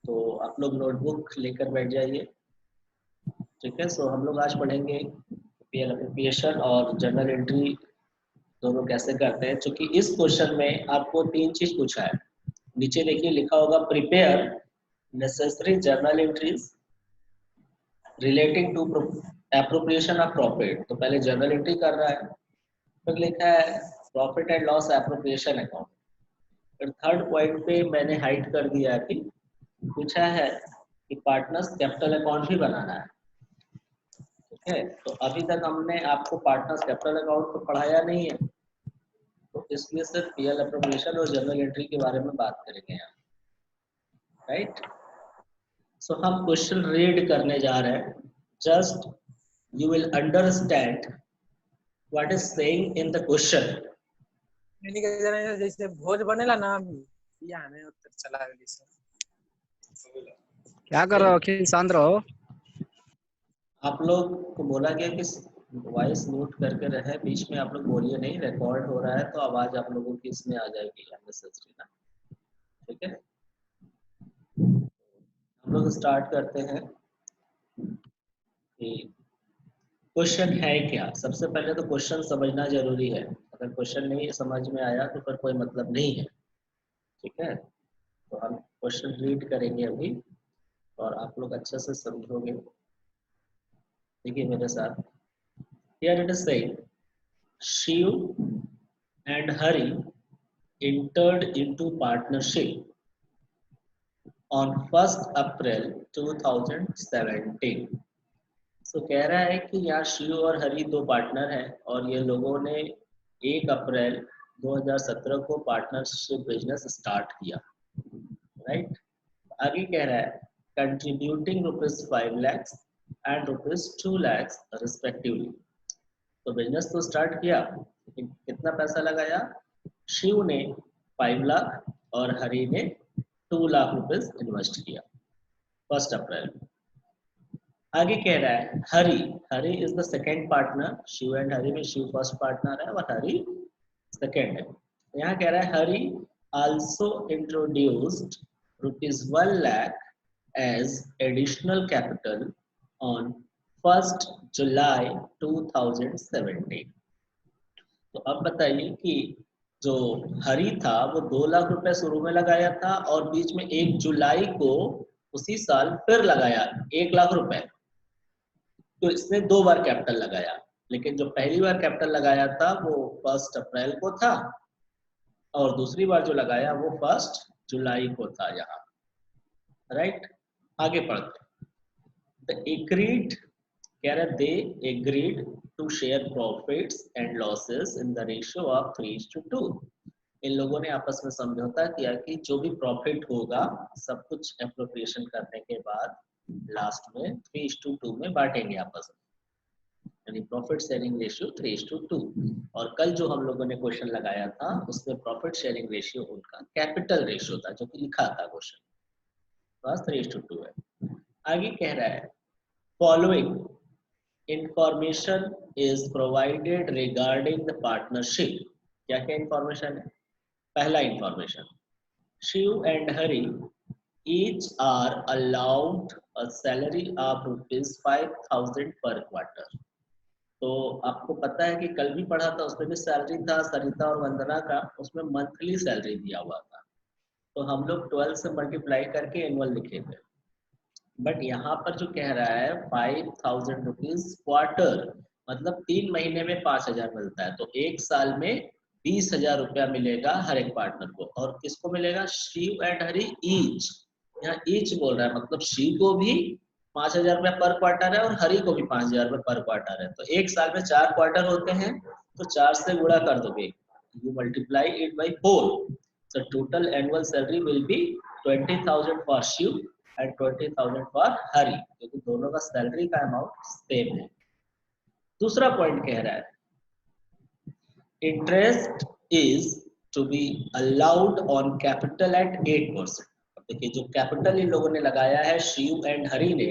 तो आप लोग नोटबुक लेकर बैठ जाइए। ठीक है, सो हम लोग आज पढ़ेंगे पीएल एप्रोप्रिएशन और जर्नल एंट्री दोनों कैसे करते हैं। क्योंकि इस क्वेश्चन में आपको 3 चीज पूछा है। नीचे देखिए लिखा होगा prepare necessary journal entries relating to appropriation of profit. तो पहले जर्नल एंट्री कर रहा है, फिर लिखा है profit and loss appropriation account. फिर थर्ड पॉइंट पे मैंने हाइड कर दिया कि पूछा है कि पार्टनर्स कैपिटल अकाउंट भी बनाना है। ठीक है, तो अभी तक हमने आपको पार्टनर्स कैपिटल अकाउंट को पढ़ाया नहीं है, तो इसलिए सिर्फ पीएल एप्रोप्रिएशन और जर्नल एंट्री के बारे में बात करेंगे यहाँ। राइट, सो हम क्वेश्चन रीड करने जा रहे हैं। Just you will understand what is saying in the question. जैसे भोज बनेला ना या हमें उत्तर चला गई सर। क्या कर रहे हो अखिल? शांत रहो। आप लोग को बोला गया कि वॉइस म्यूट करके रहे, बीच में आप लोग बोलिए नहीं, रिकॉर्ड हो रहा है तो आवाज आप लोगों की इसमें आ जाएगी एमएसएसटी ना। ठीक है, हम लोग स्टार्ट करते हैं कि क्वेश्चन है क्या। सबसे पहले तो क्वेश्चन समझना जरूरी है। अगर क्वेश्चन नहीं समझ में आया तो फिर कोई मतलब नहीं है। ठीक है, तो हम क्वेश्चन रीड करेंगे अभी और आप लोग अच्छे से समझोगे। देखिए मेरे साथ, here it is saying Shiv and Hari entered into partnership on 1st April 2017। सो कह रहा है कि यहाँ शिव और हरि दो पार्टनर हैं और ये लोगों ने 1 अप्रैल 2017 को पार्टनरशिप बिजनेस स्टार्ट किया। राइट, आगे कह रहा है contributing ₹5 lakhs and ₹2 lakhs respectively. तो बिजनेस तो स्टार्ट किया, लेकिन कितना पैसा लगाया? शिव ने 5 लाख और हरि ने 2 लाख रुपीस इन्वेस्ट किया 1 अप्रैल। आगे कह रहा है Hari is the second partner. Shiv and Hari में शिव फर्स्ट पार्टनर है और हरि सेकेंड है। यहाँ कह रहा है Hari also introduced ₹1 lakh as additional capital on 1st July 2017। तो अब बताइए कि जो हरि था वो 2 लाख रुपए शुरू में लगाया था और बीच में 1 जुलाई को उसी साल फिर लगाया 1 लाख रुपए। तो इसने 2 बार कैपिटल लगाया, लेकिन जो पहली बार कैपिटल लगाया था वो 1 अप्रैल को था और दूसरी बार जो लगाया वो 1 जुलाई को था यहाँ। राइट, आगे पढ़ते हैं। द एग्रीड कह रहा है they agreed to share profits and losses in the ratio of 3:2। इन लोगों ने आपस में समझौता किया कि जो भी प्रॉफिट होगा सब कुछ एप्रोप्रिएशन करने के बाद लास्ट में 3:2 में बांटेंगे आपस में, यानी प्रॉफिट शेयरिंग रेशियो 3:2। और कल जो हम लोगों ने क्वेश्चन लगाया था उसमें प्रॉफिट शेयरिंग रेशियो उनका कैपिटल रेशियो था, जो कि लिखा था क्वेश्चन, बस 3:2 है। आगे कह रहा है following information is provided regarding the partnership। क्या क्या इंफॉर्मेशन है? पहला information, Shiv and Hari each are allowed a salary of ₹5,000 per quarter। तो आपको पता है कि कल भी पढ़ा था, उसमें भी सैलरी था सरिता और वंदना का, उसमें मंथली सैलरी दिया हुआ था। तो हम लोग 12 से मल्टीप्लाई करके एनुअल लिखे थे। बट यहाँ पर जो कह रहा है 5,000 रुपीज क्वार्टर, मतलब 3 महीने में 5,000 मिलता है, तो 1 साल में 20,000 रुपया मिलेगा हर एक पार्टनर को। और किसको मिलेगा? Shiv and Hari each. यहाँ ईच बोल रहा है, मतलब शिव को भी 5,000 रुपया पर क्वार्टर है और हरि को भी 5,000 रुपया पर क्वार्टर है। तो 1 साल में 4 क्वार्टर होते हैं, तो 4 से गुणा कर दोगे, you multiply it by 4। So total annual salary will be 20,000 for Shiv and 20,000 for Hari, क्योंकि दोनों का सैलरी का अमाउंट सेम है। दूसरा पॉइंट कह रहा है interest is to be allowed on capital at 8%। देखिए जो कैपिटल इन लोगों ने लगाया है शिव एंड हरि ने,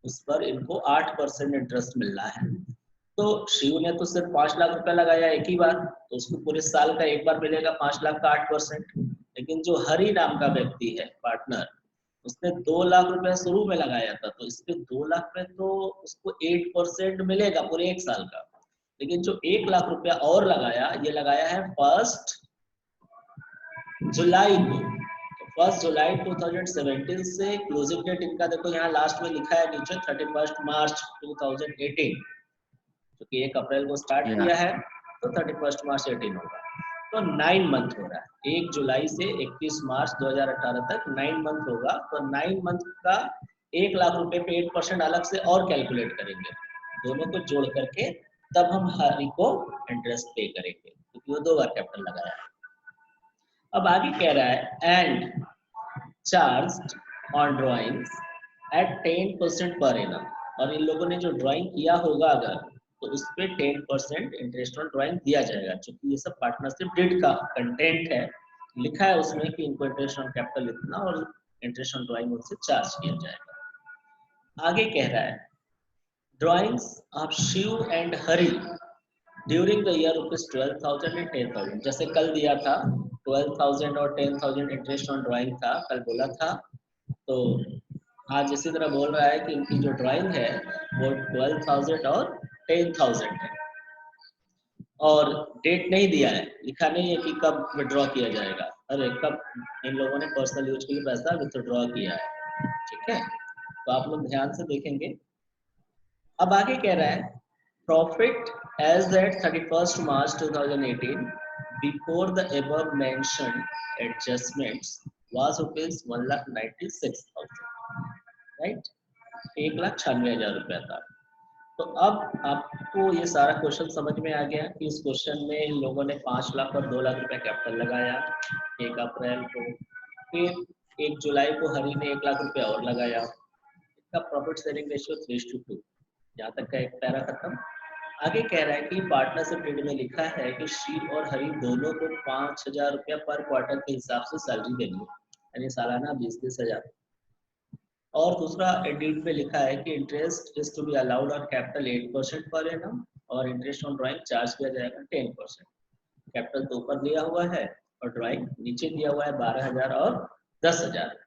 उस पर इनको 8% इंटरेस्ट मिल रहा है। तो शिव ने तो सिर्फ 5 लाख रुपया लगाया एक ही बार, तो उसको पूरे साल का एक बार मिलेगा 5 लाख का 8%। लेकिन जो हरि नाम का व्यक्ति है पार्टनर, उसने 2 लाख रुपया शुरू में लगाया था, तो इस पे 2 लाख पे तो उसको 8% मिलेगा पूरे 1 साल का। लेकिन जो 1 लाख रुपया और लगाया, ये लगाया है 1 जुलाई को। तो 1 जुलाई 2017 से क्लोजिंग डेट इनका देखो यहाँ लास्ट में लिखा है नीचे 31 मार्च 2018, क्योंकि 1 अप्रैल को स्टार्ट या किया है तो 31 मार्च 18 होगा। तो 9 मंथ हो रहा है, 1 जुलाई से 31 मार्च 2018 तक 9 मंथ होगा। तो 9 मंथ का 1 लाख रुपए पे 8% अलग से और कैलकुलेट करेंगे, दोनों को जोड़ करके तब हम हरी को इंटरेस्ट पे करेंगे, क्योंकि वो 2 बार कैपिटल लगाया है। अब आगे कह रहा है and charge on drawings at 10% per annum, और इन लोगों ने जो ड्राइंग किया होगा अगर, तो उस पे 10% इंटरेस्ट ऑन ड्राइंग दिया जाएगा। क्योंकि ये सब पार्टनरशिप डीड का कंटेंट है, लिखा है उसमें कि इनको इंटरेस्ट ऑन कैपिटल इतना और इंटरेस्ट ऑन ड्राइंग उनसे चार्ज किया जाएगा। आगे कह रहा है drawings of Shiv and Hari during the year ₹12,000 and 10,000, जैसे कल दिया था 12,000 और 10,000 इंटरेस्ट ऑन ड्राइंग था, कल बोला था। तो आज इसी तरह बोल रहा है कि इनकी जो ड्राइंग है वो 12,000 और 10,000 है, और डेट नहीं दिया है, लिखा नहीं है कि कब विड्रॉ किया जाएगा। अरे कब इन लोगों ने पर्सनल यूज के लिए पैसा विथड्रॉ किया है, ठीक है। तो आप लोग ध्यान से देखेंगे। अब आगे कह रहा है profit as at 31st March 2018 before the above mentioned adjustments was rupees 1,96,000, right? 1,96,000 रुपया था। तो अब आपको ये सारा क्वेश्चन समझ में आ गया कि इस क्वेश्चन में इन लोगों ने 5 लाख और 2 लाख रुपया कैपिटल लगाया 1 अप्रैल को, फिर 1 जुलाई को हरी ने 1 लाख रुपया और लगाया। इसका प्रॉफिट शेयरिंग रेशियो 3:2। यहाँ तक का एक पैरा खत्म। आगे कह रहा है कि पार्टनरशिप डीड में लिखा है कि शिव और हरि दोनों को 5,000 रुपया पर क्वार्टर के हिसाब से सैलरी देनी है, यानी सालाना 20,000। और दूसरा डीड में लिखा है कि interest is to be allowed on capital 8% पर एनम, और इंटरेस्ट ऑन ड्राइंग चार्ज किया जाएगा 10%। कैपिटल तो ऊपर दिया हुआ है और ड्राइंग नीचे दिया हुआ है 12,000 और 10,000।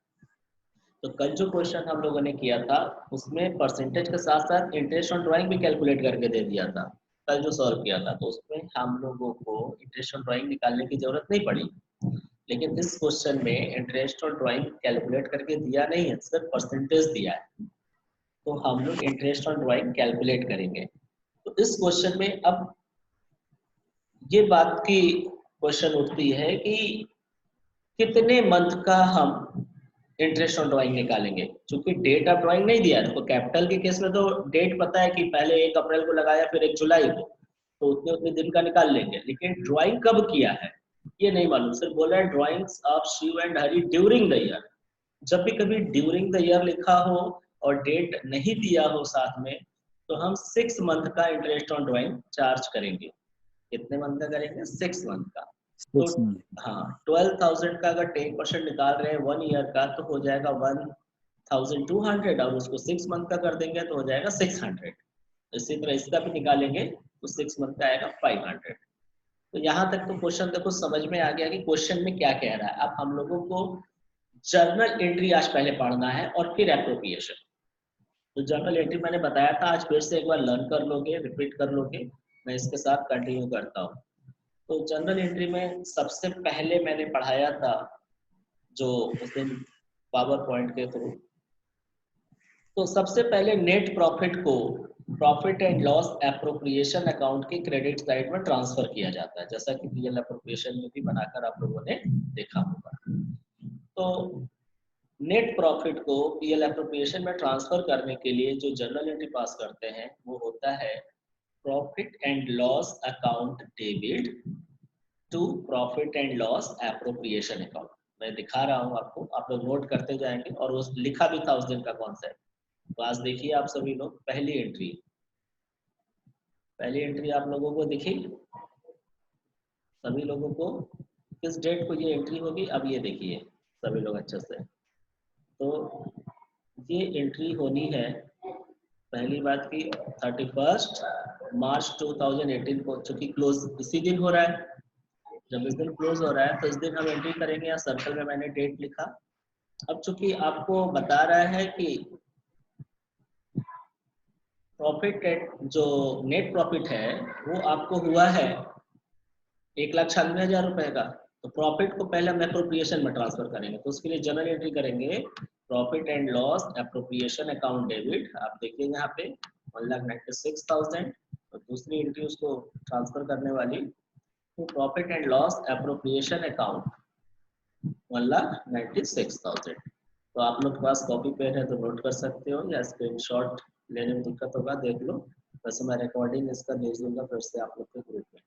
तो कल जो क्वेश्चन हम लोगों ने किया था उसमें परसेंटेज के साथ साथ इंटरेस्ट ऑन ड्राइंग भी कैलकुलेट करके दे दिया था, कल जो सॉल्व किया था। तो उसमें हम लोगों को इंटरेस्ट ऑन ड्राइंग निकालने की जरूरत नहीं पड़ी, लेकिन इस क्वेश्चन में इंटरेस्ट ऑन ड्राइंग कैलकुलेट करके दिया नहीं है, सिर्फ परसेंटेज दिया है। तो हम लोग इंटरेस्ट ऑन ड्राइंग कैलकुलेट करेंगे। तो इस क्वेश्चन में अब ये बात की क्वेश्चन उठती है कि कितने मंथ का हम इंटरेस्ट ऑन ड्राइंग निकालेंगे, क्योंकि डेट ऑफ ड्राइंग नहीं दिया है। तो कैपिटल के केस में तो डेट पता है कि पहले 1 अप्रैल को लगाया फिर 1 जुलाई को, तो उतने उतने दिन का निकाल लेंगे। लेकिन ड्राइंग कब किया है ये नहीं मालूम, सिर्फ बोला है drawings of Shiv and Hari during the year. जब भी कभी ड्यूरिंग द ईयर लिखा हो और डेट नहीं दिया हो साथ में, तो हम 6 मंथ का इंटरेस्ट ऑन ड्राइंग चार्ज करेंगे। कितने मंथ का करेंगे? 6 मंथ का। तो हाँ 12,000 का अगर 10% निकाल रहे हैं 1 ईयर का, तो हो जाएगा 1,200, और उसको 6 मंथ का कर देंगे तो हो जाएगा 600। इसी तरह इसका भी निकालेंगे तो 6 मंथ का आएगा 500। तो यहाँ तक तो क्वेश्चन देखो समझ में आ गया कि क्वेश्चन में क्या कह रहा है। अब हम लोगों को जर्नल एंट्री आज पहले पढ़ना है और फिर एप्रोप्रिएशन। तो जर्नल एंट्री मैंने बताया था, आज फिर से एक बार लर्न कर लोगे, रिपीट कर लोगे। मैं इसके साथ कंटिन्यू करता हूँ। तो जनरल एंट्री में सबसे पहले मैंने पढ़ाया था जो उस दिन पावर पॉइंट के थ्रू, तो सबसे पहले नेट प्रॉफिट को profit and loss appropriation account के क्रेडिट साइड में ट्रांसफर किया जाता है, जैसा कि पीएल एप्रोप्रिएशन में भी बनाकर आप लोगों ने देखा होगा। तो नेट प्रॉफिट को पीएल एप्रोप्रिएशन में ट्रांसफर करने के लिए जो जनरल एंट्री पास करते हैं वो होता है profit and loss account debit to profit and loss appropriation account. मैं दिखा रहा हूं आपको, आप लोग नोट करते जाएंगे, और उस लिखा भी था उस दिन का कॉन्सेप्ट। तो आज देखिए आप सभी लोग, पहली एंट्री आप लोगों को दिखी, सभी लोगों को किस डेट को ये एंट्री होगी अब ये देखिए सभी लोग अच्छे से। तो ये एंट्री होनी है पहली बात की 31 मार्च 2018 को, चूंकि क्लोज इसी दिन हो रहा है। जब इस दिन क्लोज हो रहा है तो इस दिन हम एंट्री करेंगे। या सर्कल में मैंने डेट लिखा अब चूंकि आपको बता रहा है कि प्रॉफिट जो नेट प्रॉफिट है वो आपको हुआ है 1,96,000 रुपए का, तो प्रॉफिट को पहले हम एप्रोप्रिएशन में ट्रांसफर करेंगे, तो उसके लिए जनरल एंट्री करेंगे profit and loss appropriation account debit. आप देखिए यहाँ पे 1,96,000, और दूसरी एंट्री उसको ट्रांसफर करने वाली तो profit and loss appropriation account 1,96,000। तो आप लोग के पास कॉपी पेन है तो नोट कर सकते हो, या स्क्रीनशॉट लेने में दिक्कत होगा देख लो, वैसे मैं रिकॉर्डिंग इसका भेज दूंगा फिर से आप लोग के ग्रुप में।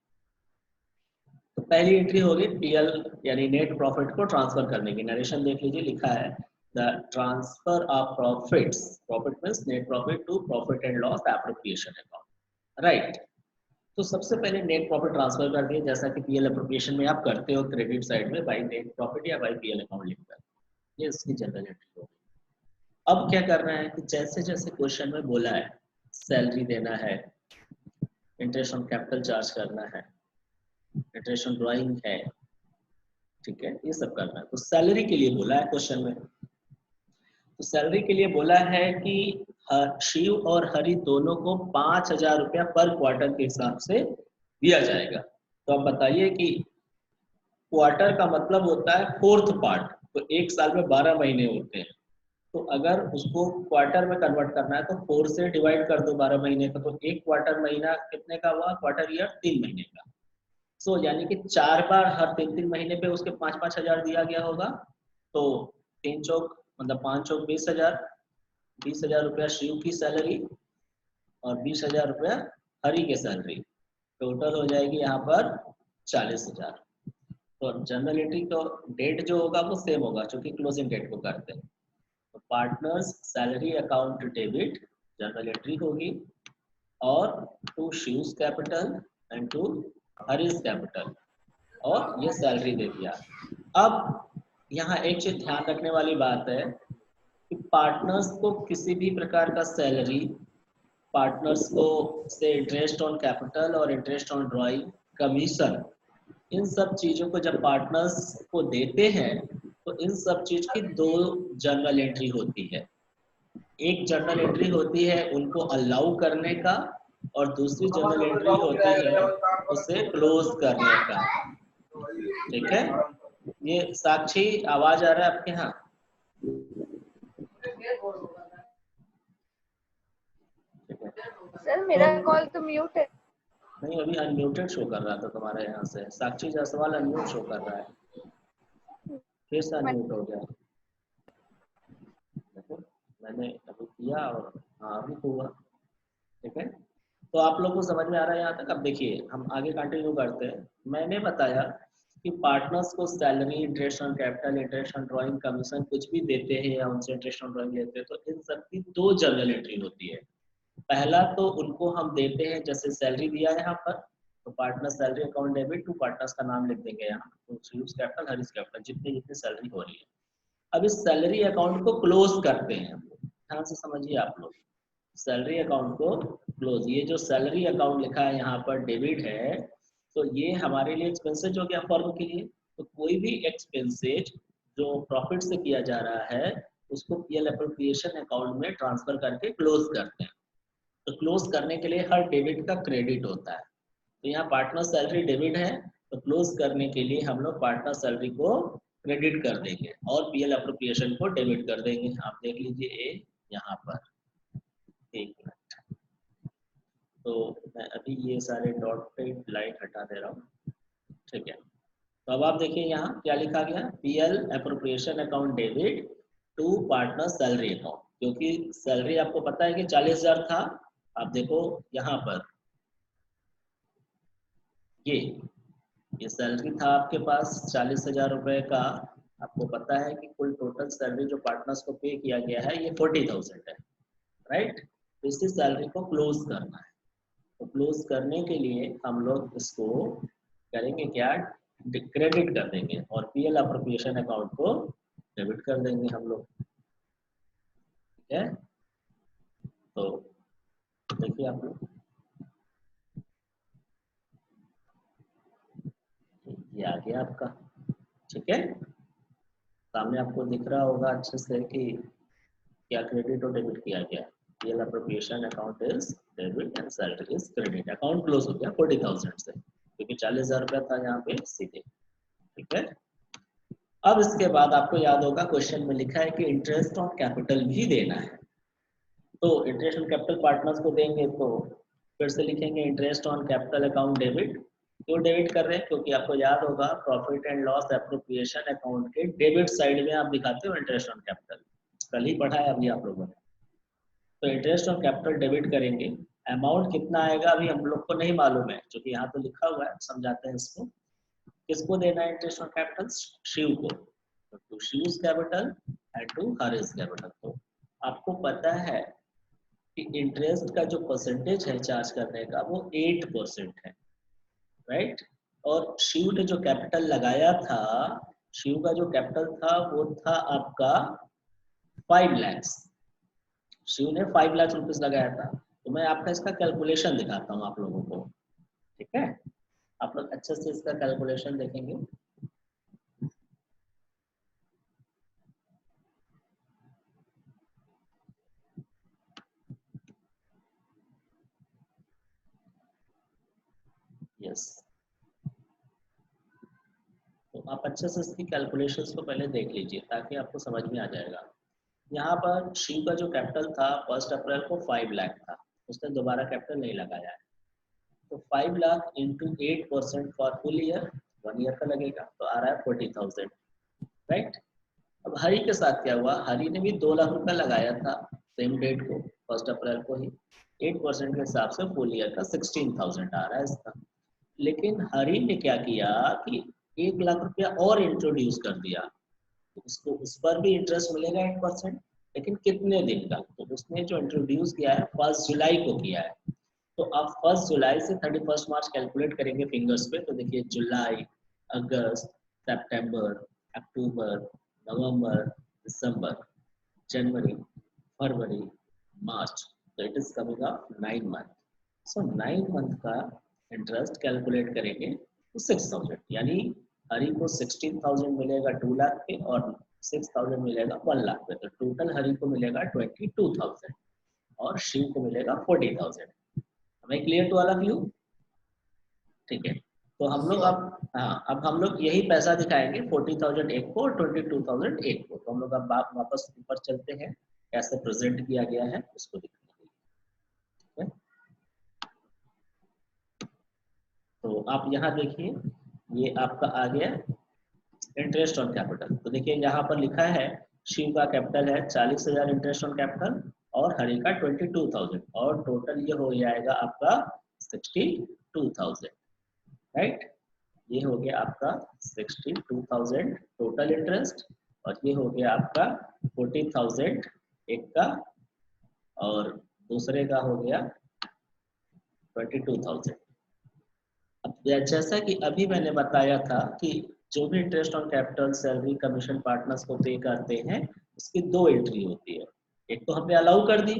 तो पहली एंट्री होगी पीएल यानी नेट प्रॉफिट को ट्रांसफर करने की। नरेशन देख लीजिए, लिखा है the transfer of profits, profit means net profit to profit and loss appropriation account, right. तो सबसे पहले नेट प्रॉफिट ट्रांसफर कर दिए, जैसा कि पीएल एप्रोप्रिएशन में आप करते हो क्रेडिट साइड में बाय नेट प्रॉफिट या बाय पीएल अकाउंट लिखकर, ये इसकी जनरल एंट्री होगी। अब क्या करना है कि जैसे जैसे क्वेश्चन में बोला है सैलरी देना है, इंटरेस्ट ऑन कैपिटल चार्ज करना है, इंटरेस्ट ऑन ड्राइंग है, ठीक है, ये सब करना है। तो सैलरी के लिए बोला है क्वेश्चन में, तो सैलरी के लिए बोला है कि शिव और हरि दोनों को 5,000 रुपया पर क्वार्टर के हिसाब से दिया जाएगा। तो अब बताइए कि क्वार्टर का मतलब होता है फोर्थ पार्ट, तो एक साल में 12 महीने होते हैं, तो अगर उसको क्वार्टर में कन्वर्ट करना है तो 4 से डिवाइड कर दो 12 महीने का, तो एक क्वार्टर महीना कितने का हुआ, क्वार्टर ईयर 3 महीने का। सो यानी कि 4 बार हर 3-3 महीने पे उसके 5-5 हजार दिया गया होगा, तो 3 चौक मतलब 5 चौक 20,000, 20,000 रुपया शिव की सैलरी और 20,000 रुपया हरि की सैलरी, टोटल हो जाएगी यहाँ पर 40,000। तो जनरल एंट्री तो डेट जो होगा वो सेम होगा क्योंकि क्लोजिंग डेट को करते हैं। तो partners salary account debit journal entry होगी, और to Shiv's capital and to Hari's capital, और ये सैलरी दे दिया। अब यहाँ एक चीज ध्यान रखने वाली बात है कि पार्टनर्स को किसी भी प्रकार का सैलरी, पार्टनर्स को से इंटरेस्ट ऑन कैपिटल और इंटरेस्ट ऑन ड्राइंग, कमीशन, इन सब चीजों को जब पार्टनर्स को देते हैं तो इन सब चीज की 2 जनरल एंट्री होती है। एक जनरल एंट्री होती है उनको अलाउ करने का, और दूसरी जनरल एंट्री होती है उसे क्लोज करने का, ठीक है। ये साक्षी आवाज आ रहा है आपके यहाँ? सर मेरा कॉल तो म्यूट है। नहीं, अभी अनम्यूटेड शो कर रहा था तुम्हारे यहाँ से। साक्षी जायसवाल अनम्यूट शो कर रहा है, फिर से अनम्यूट हो गया। देखो मैंने अभी किया और हाँ अभी हुआ, ठीक है। तो आप लोग को समझ में आ रहा है यहाँ तक? अब देखिए हम आगे कंटिन्यू करते हैं। मैंने बताया कि पार्टनर्स को salary, interest on capital, interest on drawing, commission कुछ भी देते हैं या उनसे इंटरेस्ट ऑन ड्राइंग लेते हैं, तो इन सब की 2 जनरल एंट्री होती है। पहला तो उनको हम देते हैं, जैसे सैलरी दिया है यहाँ पर, तो partner salary account debit to partners का नाम लिख देंगे यहाँ, तो शिव्स कैपिटल, हरीश कैपिटल, जितनी जितनी सैलरी हो रही है। अब इस सैलरी अकाउंट को क्लोज करते हैं, ध्यान से समझिए आप लोग, सैलरी अकाउंट को क्लोज। ये जो सैलरी अकाउंट लिखा है यहाँ पर डेबिट है, तो ये हमारे लिए एक्सपेंसेज हो गया फर्म के लिए। तो कोई भी एक्सपेंसेज जो प्रॉफिट से किया जा रहा है उसको पीएल एप्रोप्रिएशन अकाउंट में ट्रांसफर करके क्लोज करते हैं। तो क्लोज करने के लिए हर डेबिट का क्रेडिट होता है, तो यहाँ पार्टनर सैलरी डेबिट है, तो क्लोज करने के लिए हम लोग पार्टनर सैलरी को क्रेडिट कर देंगे और पीएल एप्रोप्रिएशन को डेबिट कर देंगे। आप देख लीजिए ए यहाँ पर, एक मिनट, तो मैं अभी ये सारे डॉटेड लाइन हटा दे रहा हूँ, ठीक है। तो अब आप देखिए यहाँ क्या लिखा गया, PL appropriation account debit to partner salary account, क्योंकि सैलरी आपको पता है कि 40,000 था। आप देखो यहाँ पर ये सैलरी था आपके पास 40,000 रुपए का। आपको पता है कि कुल टोटल सैलरी जो पार्टनर्स को पे किया गया है ये 40,000 है, राइट। तो इसी सैलरी को क्लोज करना है, तो क्लोज करने के लिए हम लोग इसको करेंगे क्या, क्रेडिट कर देंगे और पीएल एप्रोप्रिएशन अकाउंट को डेबिट कर देंगे हम लोग, ठीक है। तो देखिए आप लोग, ये आ गया आपका, ठीक है। सामने आपको दिख रहा होगा अच्छे से कि क्या क्रेडिट और डेबिट किया गया। Real appropriation account is debit and salary is credit. Account close हो गया 40,000 से, क्योंकि 40,000 रुपया था यहाँ पे सीधे। ठीक है, अब इसके बाद आपको याद होगा क्वेश्चन में लिखा है कि इंटरेस्ट ऑन कैपिटल भी देना है। तो इंटरेस्ट ऑन कैपिटल पार्टनर्स को देंगे तो फिर से लिखेंगे interest on capital account debit. क्यों डेबिट कर रहे हैं? क्योंकि आपको याद होगा profit and loss appropriation account के डेबिट साइड में आप दिखाते हो इंटरेस्ट ऑन कैपिटल। कल ही पढ़ा है अभी आप लोगों ने। तो इंटरेस्ट ऑन कैपिटल डेबिट करेंगे। अमाउंट कितना आएगा अभी हम लोग को नहीं मालूम है, क्योंकि यहाँ तो लिखा हुआ है, समझाते हैं इसको। किसको देना है इंटरेस्ट ऑन कैपिटल? शिव को। To Shiv's capital and to Hari's capital. तो आपको पता है कि इंटरेस्ट का जो परसेंटेज है चार्ज करने का वो 8% है, राइट। और शिव ने जो कैपिटल लगाया था, शिव का जो कैपिटल था वो था आपका 5 लाख। शिव ने 5 लाख रुपीज लगाया था। तो मैं आपका इसका कैलकुलेशन दिखाता हूँ आप लोगों को, ठीक है। आप लोग अच्छे से इसका कैलकुलेशन देखेंगे। यस, तो आप अच्छे से इसकी कैलकुलेशंस को पहले देख लीजिए ताकि आपको समझ में आ जाएगा। यहाँ पर शिव का जो कैपिटल था 1 अप्रैल को 5 लाख था, उसने दोबारा कैपिटल नहीं लगाया है। तो 5 lakh into 8% for full year, 1 year का लगेगा, तो आ रहा है 40,000, राइट। अब हरी के साथ क्या हुआ? हरी ने भी 2 लाख रुपया लगाया था सेम डेट को, 1 अप्रैल को ही। 8% के हिसाब से फुल ईयर का 16,000 आ रहा है इसका। लेकिन हरी ने क्या किया कि 1 लाख रुपया और इंट्रोड्यूस कर दिया, तो उसको उस पर भी इंटरेस्ट मिलेगा 8%, लेकिन कितने दिन का? तो उसने जो इंट्रोड्यूस किया है 1 जुलाई को किया है। तो आप 1 जुलाई से 31 मार्च कैलकुलेट करेंगे फिंगर्स पे, तो देखिए जुलाई, अगस्त, सितंबर, अक्टूबर, नवंबर, दिसंबर, जनवरी, फरवरी, मार्च, तो it is coming up 9 month. So 9 month का इंटरेस्ट कैलकुलेट करेंगे तो 6,000, यानी हरी को 16,000 मिलेगा 2 लाख पे और 6,000 मिलेगा 1 लाख पे, तो टोटल हरी को मिलेगा 22,000 और शिव को मिलेगा 40,000। हमें clear to all of you? ठीक है, तो हम लोग अब हम लोग यही पैसा दिखाएंगे, 40,000 एक को और 22,000 एक को। तो हम लोग अब वापस ऊपर चलते हैं, कैसे प्रेजेंट किया गया है उसको दिखाएंगे। तो आप यहाँ देखिए, ये आपका आ गया इंटरेस्ट ऑन कैपिटल। तो देखिए यहाँ पर लिखा है शिव का कैपिटल है 40,000 इंटरेस्ट ऑन कैपिटल और हरि का 22,000, और टोटल ये हो जाएगा आपका 62,000, राइट। ये हो गया आपका 62,000 टोटल इंटरेस्ट, और ये हो गया आपका 40,000 एक का और दूसरे का हो गया 22,000। अब जैसा कि अभी मैंने बताया था कि जो भी interest on capital, salary, commission partners को पे करते हैं उसकी 2 एंट्री होती है। एक तो हमने अलाउ कर दी,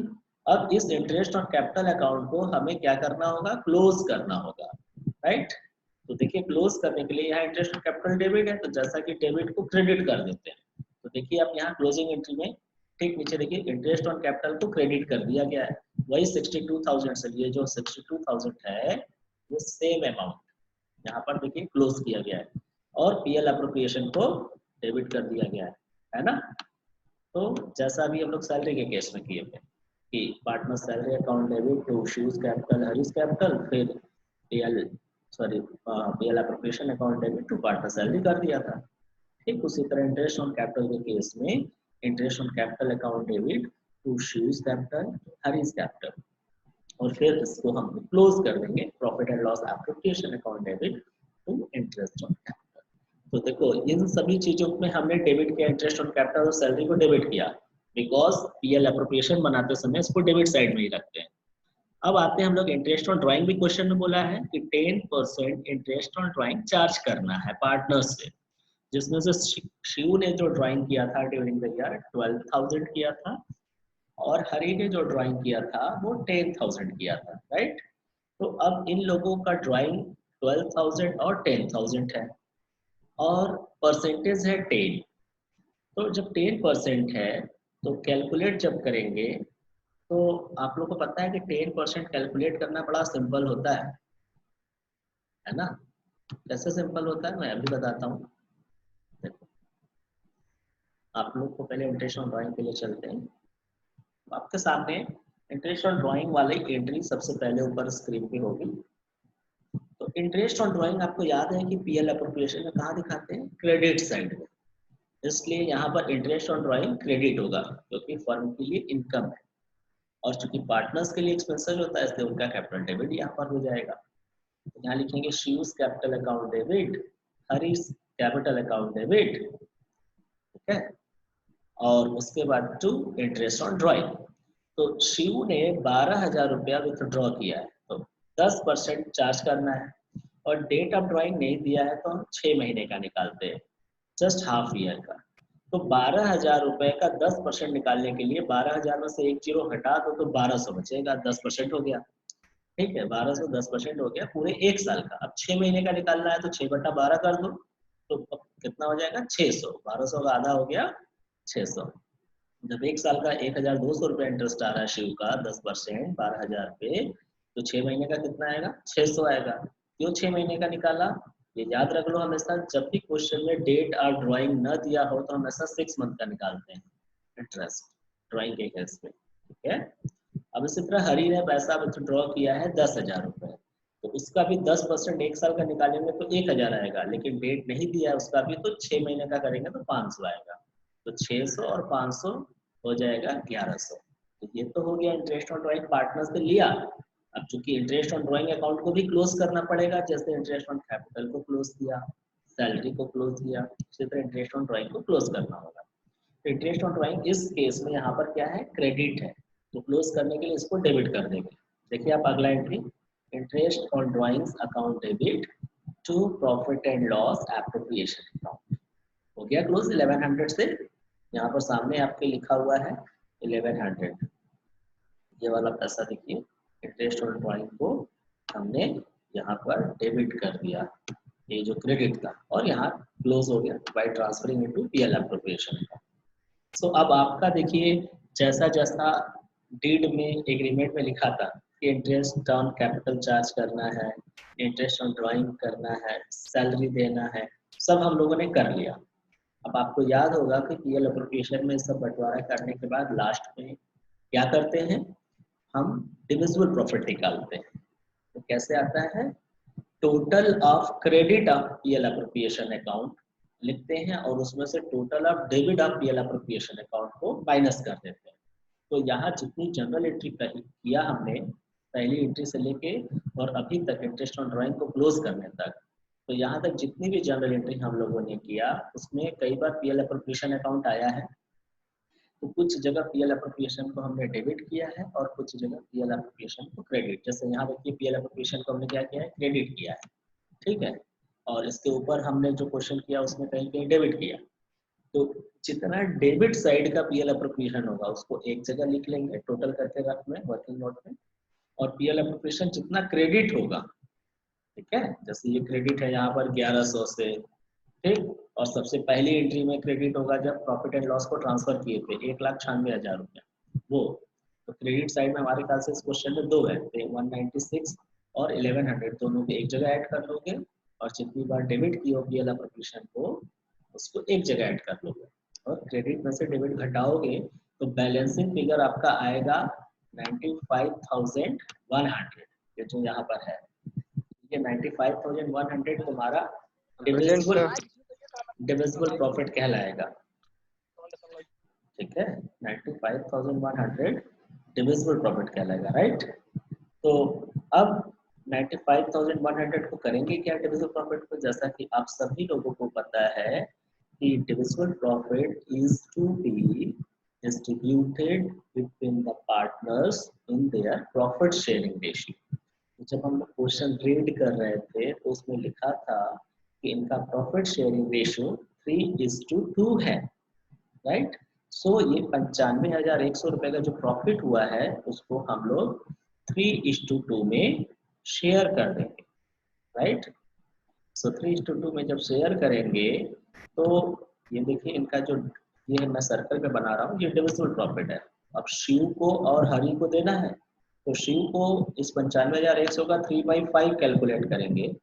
अब इस इंटरेस्ट ऑन कैपिटल अकाउंट को हमें क्या करना होगा? क्लोज करना होगा, राइट। तो देखिए क्लोज करने के लिए यहाँ इंटरेस्ट ऑन कैपिटल डेबिट है, तो जैसा कि डेबिट को क्रेडिट कर देते हैं, तो देखिए आप यहाँ क्लोजिंग एंट्री में ठीक नीचे देखिए इंटरेस्ट ऑन कैपिटल को क्रेडिट कर दिया गया है। वही 62,000 से ये जो 62,000 है वो सेम अमाउंट यहाँ पर देखिए क्लोज किया गया है, और पीएल अप्रोप्रिएशन को डेबिट कर दिया गया है ना। तो जैसा अभी हम लोग सैलरी के केस में किए थे कि partner salary account debit to Shiv's capital, Harish capital, फिर PL appropriation account debit to partner salary कर दिया था। ठीक उसी तरह इंटरेस्ट ऑन कैपिटल के केस में interest on capital account debit to Shiv's capital, Harish capital, और फिर इसको हम क्लोज कर देंगे profit and loss appropriation account debit to interest on capital. तो देखो इन सभी चीजों में हमने डेबिट किया, इंटरेस्ट ऑन कैपिटल और सैलरी को डेबिट किया, बिकॉज पीएल एप्रोप्रिएशन बनाते समय इसको डेबिट साइड में ही रखते हैं। अब आते हैं हम लोग इंटरेस्ट ऑन ड्राइंग, भी क्वेश्चन में बोला है कि 10% इंटरेस्ट ऑन ड्राइंग चार्ज करना है पार्टनर से, जिसमें से शिव ने जो ड्राइंग किया था ड्यूरिंग द ईयर 12,000 किया था, और हरी ने जो ड्राइंग किया था वो 10,000 किया था, राइट। तो अब इन लोगों का ड्राइंग 12,000 और 10,000 है, और परसेंटेज है 10, तो जब 10% है तो कैलकुलेट जब करेंगे तो आप लोग को पता है कि 10% कैलकुलेट करना बड़ा सिंपल होता है ना? कैसे सिंपल होता है मैं अभी बताता हूँ। देखो आप लोग को पहले इंटरेस्ट ऑन ड्राइंग के लिए चलते हैं। आपके सामने इंटरेस्ट ऑन ड्राइंग वाली एंट्री सबसे पहले ऊपर स्क्रीन पे होगी। तो इंटरेस्ट ऑन ड्राइंग आपको याद है कि पीएल एप्रोप्रिएशन में कहाँ दिखाते हैं? क्रेडिट साइड में। इसलिए यहाँ पर इंटरेस्ट ऑन ड्राइंग क्रेडिट होगा क्योंकि फर्म के लिए इनकम है, और चूंकि पार्टनर्स के लिए एक्सपेंसेस होता है इसलिए उनका कैपिटल डेबिट यहाँ पर हो जाएगा। तो यहाँ लिखेंगे Shiv's capital account debit, Harish capital account debit, ठीक है। और उसके बाद टू इंटरेस्ट ऑन ड्राइंग। तो शिव ने 12,000 रुपया विथड्रॉ किया है तो 10% चार्ज करना है, और डेट ऑफ ड्राइंग नहीं दिया है तो हम 6 महीने का निकालते हैं, जस्ट हाफ ईयर का। तो 12,000 रुपए का 10% निकालने के लिए 12,000 में से एक जीरो हटा दो तो 1200 बचेगा, 10% हो गया, ठीक है। 1200 10% हो गया पूरे एक साल का। अब 6 महीने का निकालना है तो 6/12 कर दो तो कितना हो जाएगा? 600। 1200 का आधा हो गया 600। जब एक साल का 1,200 रुपया इंटरेस्ट आ रहा है शिव का 10% 12,000 पे, तो 6 महीने का कितना आएगा? 600 आएगा। क्यों 6 महीने का निकाला? ये याद रख लो, हमेशा जब भी क्वेश्चन में डेट और ड्राइंग न दिया हो तो हमेशा 6 मंथ का निकालते हैं इंटरेस्ट ड्राइंग के केस में, ठीक है। अब इसी तरह हरी ने पैसा विथड्रॉ किया है 10,000 रुपए, तो उसका भी 10% एक साल का निकालेंगे तो 1,000 आएगा, लेकिन डेट नहीं दिया है उसका भी तो 6 महीने का करेंगे तो 500 आएगा। तो 600 और 500 हो जाएगा 1100। तो ये तो हो गया इंटरेस्ट ऑन ड्राइंग पार्टनर्स से लिया। अब चूंकि इंटरेस्ट ऑन ड्राइंग अकाउंट को भी क्लोज करना पड़ेगा, जैसे इंटरेस्ट ऑन कैपिटल को क्लोज किया, सैलरी को क्लोज किया, उसी तरह इंटरेस्ट ऑन ड्राइंग को क्लोज करना होगा। तो इंटरेस्ट ऑन ड्राइंग इस केस में यहाँ पर क्या है? क्रेडिट है, तो क्लोज करने के लिए इसको डेबिट कर देंगे। देखिए आप अगला entry, interest on drawings account debit to profit and loss appropriation account, हो गया क्लोज 1100 से। यहाँ पर सामने आपके लिखा हुआ है 1100, ये वाला पैसा देखिए इंटरेस्ट ऑन ड्राइंग को हमने यहाँ पर डेबिट कर दिया, ये जो क्रेडिट था, और यहाँ क्लोज हो गया by transferring into PL appropriation. So अब आपका देखिए जैसा जैसा डीड में एग्रीमेंट में लिखा था कि इंटरेस्ट ऑन कैपिटल चार्ज करना है, इंटरेस्ट ऑन ड्राइंग करना है, सैलरी देना है, सब हम लोगों ने कर लिया। अब आपको याद होगा कि पीएल एप्रोप्रिएशन में सब बंटवारा करने के बाद लास्ट में क्या करते हैं? हम डिविजिबल प्रॉफिट निकालते हैं। तो कैसे आता है? Total of credit of PL appropriation account लिखते हैं और उसमें से total of debit of PL appropriation account को माइनस कर देते हैं। तो यहाँ जितनी जनरल एंट्री किया हमने पहली एंट्री से लेके और अभी तक इंटरेस्ट ऑन ड्राइंग को क्लोज करने तक, तो यहाँ तक जितनी भी जनरल एंट्री हम लोगों ने किया उसमें कई बार पीएल एप्रोप्रिएशन अकाउंट आया है। तो कुछ जगह पीएल एप्रोप्रिएशन को हमने डेबिट किया है और कुछ जगह पीएल एप्रोप्रिएशन को क्रेडिट। जैसे यहाँ देखिए पीएल एप्रोप्रिएशन को हमने क्या किया है? क्रेडिट किया है, ठीक है। और इसके ऊपर हमने जो क्वेश्चन किया उसमें कहीं कहीं डेबिट किया। तो जितना डेबिट साइड का पीएल एप्रोप्रिएशन होगा उसको एक जगह लिख लेंगे टोटल करके रख में वर्किंग नोट में, और पीएल एप्रोप्रिएशन जितना क्रेडिट होगा, ठीक है, जैसे ये क्रेडिट है यहाँ पर 1100 से, ठीक। और सबसे पहली एंट्री में क्रेडिट होगा जब प्रॉफिट एंड लॉस को ट्रांसफर किए थे 1,96,000 रुपया, वो तो क्रेडिट साइड में हमारे ख्याल से इस क्वेश्चन में दो है, 196 और 1100 दोनों को एक जगह ऐड कर लोगे, और जितनी बार डेबिट की हो पीएल एप्रोप्रिएशन को उसको एक जगह ऐड कर लोगे, और क्रेडिट में से डेबिट घटाओगे तो बैलेंसिंग फिगर आपका आएगा 95,100, ये जो यहाँ पर है ये 95,100 तुम्हारा डिविजिबल प्रॉफिट कहलाएगा, ठीक है। 95,100 डिविजिबल प्रॉफिट कहलाएगा, राइट। तो अब 95,100 को करेंगे क्या डिविजिबल प्रॉफिट को? जैसा कि आप सभी लोगों को पता है कि divisible profit is to be distributed between the partners in their profit sharing ratio. जब हम क्वेश्चन रीड कर रहे थे तो उसमें लिखा था कि इनका प्रॉफिट शेयरिंग रेशियो 3:2 है, राइट। सो ये 95,100 रुपए का जो प्रॉफिट हुआ है उसको हम लोग 3:2 में शेयर कर देंगे, राइट। सो 3:2 में जब शेयर करेंगे तो ये देखिए इनका जो ये मैं सर्कल पे बना रहा हूँ, ये डिविजिबल प्रॉफिट है। अब शिव को और हरि को देना है, तो शिव को इस 95,100 का 3/5 कैलकुलेट करेंगे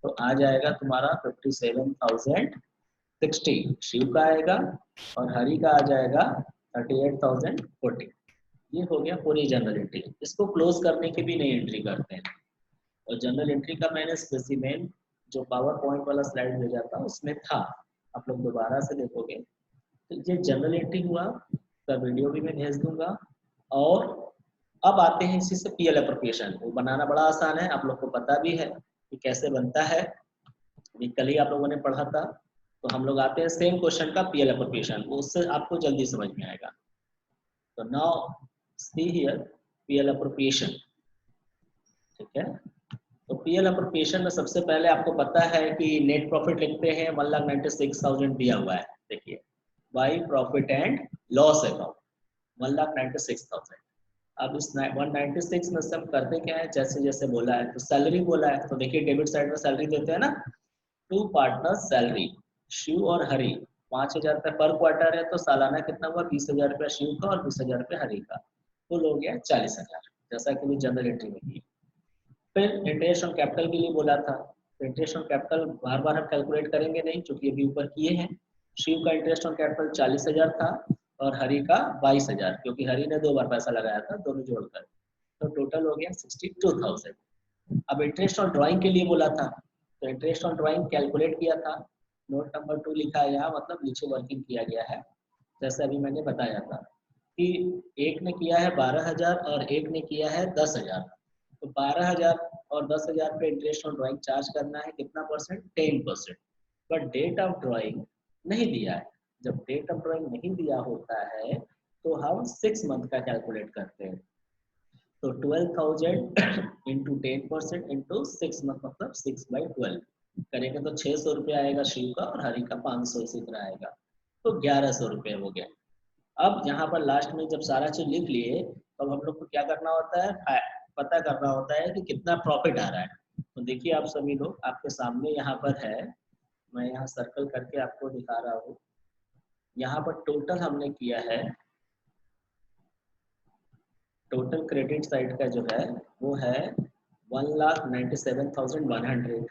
तो आ जाएगा तुम्हारा 57,060 शिव का आएगा, और हरि का आ जाएगा 38,040। ये हो गया पूरी जनरल एंट्री। इसको क्लोज करने की भी नई एंट्री करते हैं, और जनरल एंट्री का मैंने स्पेसिमेन जो पावर पॉइंट वाला स्लाइड भेजा था उसमें था, आप लोग दोबारा से देखोगे। तो ये जनरल एंट्री हुआ, का वीडियो भी मैं भेज दूंगा। और अब आते हैं इसी से पीएल एप्रोप्रिएशन। वो बनाना बड़ा आसान है, आप लोग को पता भी है कि कैसे बनता है, कल ही आप लोगों ने पढ़ा था। तो हम लोग आते हैं सेम क्वेश्चन का पीएल एप्रोप्रिएशन, उससे आपको जल्दी समझ में आएगा। तो now see here PL appropriation, ठीक है। तो पीएल एप्रोप्रिएशन में सबसे पहले आपको पता है कि नेट प्रॉफिट लिखते हैं 1,96,000 दिया हुआ है, देखिए by profit and loss account 1,96,000। अब इस 196 में से हम करते क्या है, जैसे जैसे बोला है, तो सैलरी बोला है तो देखिए डेबिट साइड में सैलरी देते हैं ना, 2 पार्टनर्स सैलरी, शिव और हरि 5,000 रुपये पर क्वार्टर है, तो सालाना कितना हुआ 20,000 रुपये शिव का और 20,000 रुपये हरि का, कुल हो गया 40,000, जैसा कि जनरल एंट्री में की। फिर इंटरेस्ट ऑन कैपिटल के लिए बोला था, तो इंटरेस्ट ऑन कैपिटल बार बार हम कैलकुलेट करेंगे नहीं, क्योंकि अभी ऊपर किए हैं। शिव का इंटरेस्ट ऑन कैपिटल 40,000 था और हरि का 22,000, क्योंकि हरि ने 2 बार पैसा लगाया था दोनों जोड़कर, तो टोटल हो गया 62,000। अब इंटरेस्ट ऑन ड्राइंग के लिए बोला था, तो इंटरेस्ट ऑन ड्राइंग कैलकुलेट किया था, नोट नंबर 2 लिखा है यहाँ, मतलब नीचे वर्किंग किया गया है, जैसे अभी मैंने बताया था कि एक ने किया है 12,000 और एक ने किया है 10,000। तो 12,000 और 10,000 पे इंटरेस्ट ऑन ड्राइंग चार्ज करना है, कितना percent, 10%। But date of drawing नहीं दिया है। जब डेट ऑफ ड्राइंग नहीं दिया होता है तो हम 6 मंथ का कैलकुलेट करते हैं, तो 12,000 इंटू 10% इंटू 6 मंथ, मतलब 6/12 करेंगे तो 600 रुपये आएगा शिव का, और हरि का 500 इसी तरह आएगा, तो 1,100 रुपये हो गया। अब यहाँ पर लास्ट में जब सारा चीज लिख लिए, तब हम लोग को क्या करना होता है, पता करना होता है कि कितना प्रॉफिट आ रहा है। तो देखिए आप सभी लोग, आपके सामने यहाँ पर है, मैं यहाँ सर्कल करके आपको दिखा रहा हूँ। यहाँ पर टोटल हमने किया है, टोटल क्रेडिट साइड का जो है वो है 1,97,100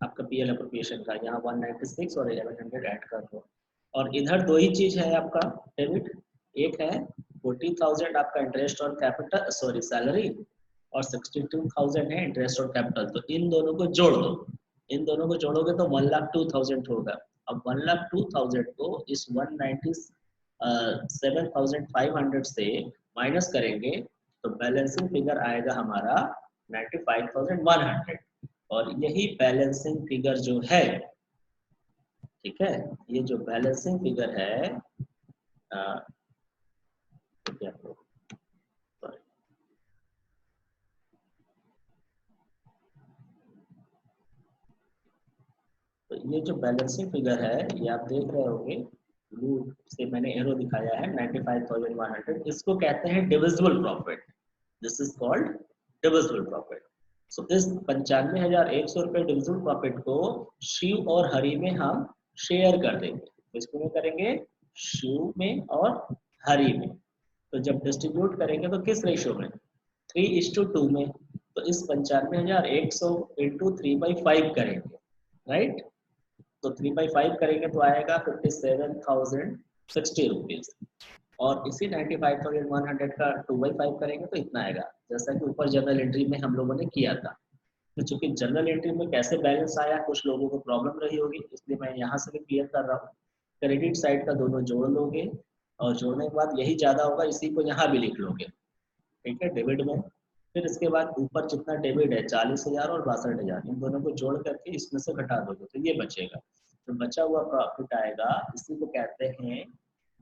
आपका पीएल एप्रोप्रिएशन का, यहाँ 196 और 1100 ऐड कर दो। और इधर 2 ही चीज है आपका डेबिट, एक है 40,000 आपका इंटरेस्ट और कैपिटल, सॉरी सैलरी, और 62,000 है इंटरेस्ट और कैपिटल। तो इन दोनों को जोड़ दो, इन दोनों को जोड़ोगे तो 1,02,000 होगा। अब 1,02,000 को इस 197,500 से माइनस करेंगे तो बैलेंसिंग फिगर आएगा हमारा 95,100, और यही बैलेंसिंग फिगर जो है, ठीक है, ये जो बैलेंसिंग फिगर है तो ये जो बैलेंसिंग फिगर है ये आप देख रहे होंगे, ब्लू से मैंने एरो दिखाया है 95,100, इसको कहते हैं divisible profit. This is called divisible profit. So इस 95,100 रुपये डिविजिबल प्रॉफिट को शिव और हरि में हम शेयर कर देंगे। किसको में करेंगे, शिव में और हरि में। तो जब डिस्ट्रीब्यूट करेंगे तो किस रेशियो में, 3:2 में। तो इस 95,100 इंटू 3/5 करेंगे, राइट। तो 3/5 करेंगे तो आएगा 57,060 रुपीज, और इसी 95,100 का 2/5 करेंगे तो इतना आएगा, जैसा कि ऊपर जनरल एंट्री में हम लोगों ने किया था। तो चूंकि जनरल एंट्री में कैसे बैलेंस आया कुछ लोगों को प्रॉब्लम रही होगी, इसलिए मैं यहाँ से भी क्लियर कर रहा हूँ। क्रेडिट साइड का दोनों जोड़ लोगे, और जोड़ने के बाद यही ज्यादा होगा, इसी को यहाँ भी लिख लोगे, ठीक है, डेबिट में। फिर इसके बाद ऊपर जितना डेबिट है 40,000 और 62,000, इन दोनों को जोड़ करके इसमें से घटा दोगे तो ये बचेगा। तो बचा हुआ प्रॉफिट आएगा, इसी को कहते हैं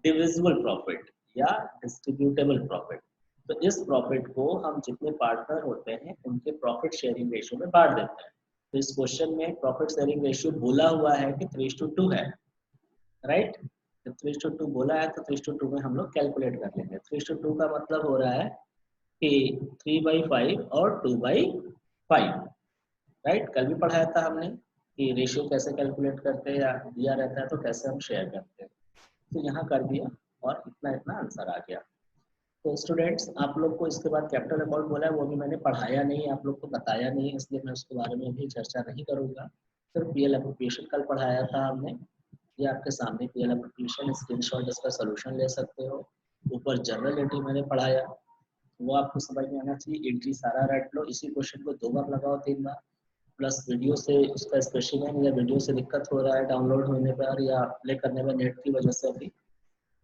डिविजिबल प्रॉफिट या डिस्ट्रीब्यूटेबल प्रॉफिट। तो इस प्रॉफिट को हम जितने पार्टनर होते हैं उनके प्रॉफिट शेयरिंग रेशियो में बांट देते हैं। तो इस क्वेश्चन में प्रॉफिट शेयरिंग रेशियो बोला हुआ है कि 3:2 है, राइट। जब 3:2 बोला है तो 3:2 में हम लोग कैलकुलेट कर लेंगे। 3:2 का मतलब हो रहा है कि 3/5 और 2/5, राइट। कल भी पढ़ाया था हमने कि रेशियो कैसे कैलकुलेट करते हैं, या दिया रहता है तो कैसे हम शेयर करते हैं। तो यहाँ कर दिया और इतना इतना आंसर आ गया। तो स्टूडेंट्स, आप लोग को इसके बाद कैपिटल अकाउंट बोला है, वो भी मैंने पढ़ाया नहीं, आप लोग को बताया नहीं, इसलिए मैं उसके बारे में अभी चर्चा नहीं करूँगा। फिर पीएल एप्रोप्रिएशन कल पढ़ाया था हमने, ये आपके सामने पीएल एप्रोप्रिएशन, स्क्रीनशॉट इसका सोल्यूशन ले सकते हो। ऊपर जनरल एंट्री मैंने पढ़ाया, वो आपको समझ में आना चाहिए। एंट्री सारा रट लो, इसी क्वेश्चन को 2 बार लगाओ, 3 बार, प्लस वीडियो से उसका स्पेसिमेन या वीडियो से दिक्कत हो रहा है डाउनलोड होने पर या प्ले करने में नेट की वजह से अभी,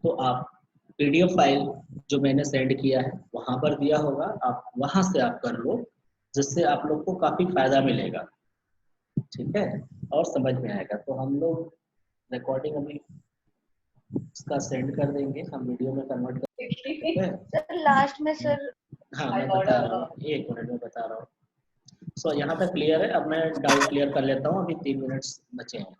तो आप पीडीएफ फाइल जो मैंने सेंड किया है वहां पर दिया होगा, आप वहां से आप कर लो, जिससे आप लोग को काफी फायदा मिलेगा, ठीक है, और समझ में आएगा। तो हम लोग रिकॉर्डिंग अभी इसका सेंड कर देंगे, हम वीडियो में कन्वर्ट कर। सर लास्ट में सर, हाँ मैं बता रहा हूँ, 1 मिनट में बता रहा हूँ। सो यहाँ तक क्लियर है। अब मैं डाउट क्लियर कर लेता हूँ, अभी 3 मिनट्स बचे हैं।